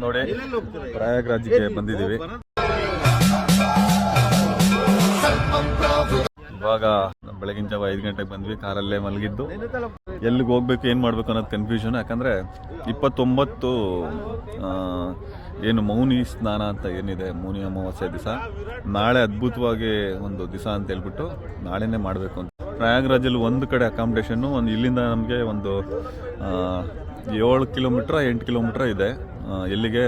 ನೋಡಿ ಪ್ರಯಾಗ್ರಾಜ್ಗೆ ಬಂದಿದ್ದೀವಿ. ಇವಾಗ ಬೆಳಗಿನ ಜಾವ 5 ಗಂಟೆಗೆ ಬಂದ್ವಿ. ಕಾರಲ್ಲೇ ಮಲಗಿದ್ದು ಎಲ್ಲಿಗೆ ಹೋಗ್ಬೇಕು ಏನು ಮಾಡಬೇಕು ಅನ್ನೋದು ಕನ್ಫ್ಯೂಷನ್. ಯಾಕಂದರೆ 29 ಏನು ಮೌನಿ ಸ್ನಾನ ಅಂತ ಏನಿದೆ, ಮೌನಿ ಅಮಾವಾಸ್ಯೆ ದಿವಸ ನಾಳೆ ಅದ್ಭುತವಾಗಿ ಒಂದು ದಿವಸ ಅಂತ ಹೇಳ್ಬಿಟ್ಟು ನಾಳೆನೇ ಮಾಡಬೇಕು ಅಂತ. ಪ್ರಯಾಗ್ರಾಜಲ್ಲಿ ಒಂದು ಕಡೆ ಅಕಾಮಿಡೇಷನ್ನು ಒಂದು ಇಲ್ಲಿಂದ ನಮಗೆ ಒಂದು 7 ಕಿಲೋಮೀಟ್ರ್ 8 ಕಿಲೋಮೀಟ್ರ್ ಇದೆ ಎಲ್ಲಿಗೆ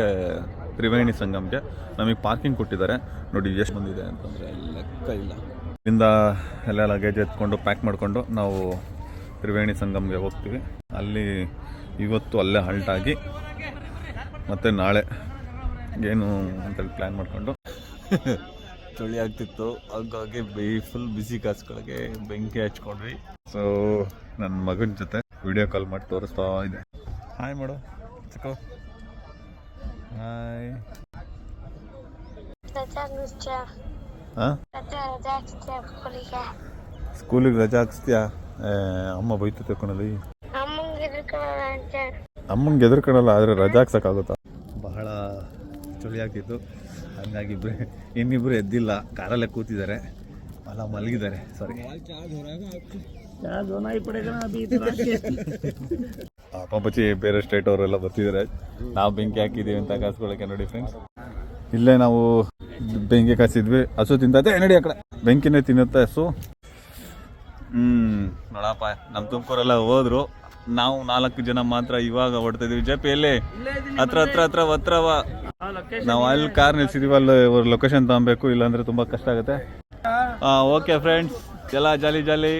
ತ್ರಿವೇಣಿ ಸಂಗಮ್ಗೆ. ನಮಗೆ ಪಾರ್ಕಿಂಗ್ ಕೊಟ್ಟಿದ್ದಾರೆ. ನೋಡಿ ಎಷ್ಟು ಬಂದಿದೆ ಅಂತಂದರೆ ಲೆಕ್ಕ ಇಲ್ಲ. ಇಲ್ಲಿಂದ ಎಲ್ಲ ಲಗೇಜ್ ಎತ್ಕೊಂಡು ಪ್ಯಾಕ್ ಮಾಡಿಕೊಂಡು ನಾವು ತ್ರಿವೇಣಿ ಸಂಗಮ್ಗೆ ಹೋಗ್ತೀವಿ. ಅಲ್ಲಿ ಇವತ್ತು ಅಲ್ಲೇ ಹಾಲ್ಟಾಗಿ ಮತ್ತು ನಾಳೆ ಏನು ಅಂತೇಳಿ ಪ್ಲ್ಯಾನ್ ಮಾಡಿಕೊಂಡು ಚಳಿ ಆಗ್ತಿತ್ತು, ಹಾಗಾಗಿ ಫುಲ್ ಬಿಸಿ ಕಾಸ್ಕೊಳಗೆ ಬೆಂಕಿ ಹಚ್ಕೊಂಡ್ವಿ. ಸೊ ನನ್ನ ಮಗನ ಜೊತೆ ವಿಡಿಯೋ ಕಾಲ್ ಮಾಡಿ ತೋರಿಸ್ತಾ ಇದೆ. ಹಾಯ್ ಮಾಡು ಚಿಕ್ಕೋ, ಹಾಯ್. ಹಾಂ, ಸ್ಕೂಲಿಗೆ ರಜಾ ಹಾಕ್ಸ್ತೀಯಾ? ಅಮ್ಮ ಬೈತು ತಕೊಂಡಲ್ಲಿ. ಅಮ್ಮಂಗೆ ಎದುರ್ಕೊಳಲ್ಲ, ಆದರೆ ರಜಾ ಹಾಕ್ಸೋಕ್ಕಾಗುತ್ತಾ? ಬಹಳ ಚಳಿ ಆಗ್ತಿತ್ತು, ಹಂಗಾಗಿ ಇನ್ನಿಬ್ಬರು ಎದ್ದಿಲ್ಲ, ಕಾರಲ್ಲೇ ಕೂತಿದ್ದಾರೆ, ಅಲ್ಲ ಮಲಗಿದ್ದಾರೆ. ಸಾರಿ, ಪಾಪಚ್ಚಿ ಬೇರೆ ಸ್ಟೇಟ್ ಅವರೆಲ್ಲ ಬರ್ತಿದ್ದಾರೆ. ನಾವು ಬೆಂಕಿ ಹಾಕಿದ್ದೀವಿ ಅಂತ ಕಾಸ್ಕೊಳ್ಳೋಕೆ. ನೋಡಿ ಫ್ರೆಂಡ್ಸ್, ಇಲ್ಲೇ ನಾವು ಬೆಂಕಿ ಕಾಸಿದ್ವಿ. ಹಸು ತಿಂತೈತೆ, ನಡಿ ಆ ಕಡೆ. ಬೆಂಕಿನೇ ತಿನ್ನುತ್ತೆ ಹಸು. ನೋಡಪ್ಪ, ನಮ್ಮ ತುಮಕೂರೆಲ್ಲ ಹೋದ್ರು, ನಾವು 4 ಜನ ಮಾತ್ರ ಇವಾಗ ಹೊಡ್ತಾ ಇದೀವಿ. ಜೆಪಿಯಲ್ಲಿ ಹತ್ರವ ನಾವು ಅಲ್ಲಿ ಕಾರ್ ನಿಲ್ಸಿದೀವಿ. ಅಲ್ಲಿ ಲೊಕೇಶನ್ ತಗೊಬೇಕು, ಇಲ್ಲಾಂದ್ರೆ ತುಂಬಾ ಕಷ್ಟ ಆಗುತ್ತೆ. ಓಕೆ ಫ್ರೆಂಡ್ಸ್, ಎಲ್ಲ ಜಾಲಿ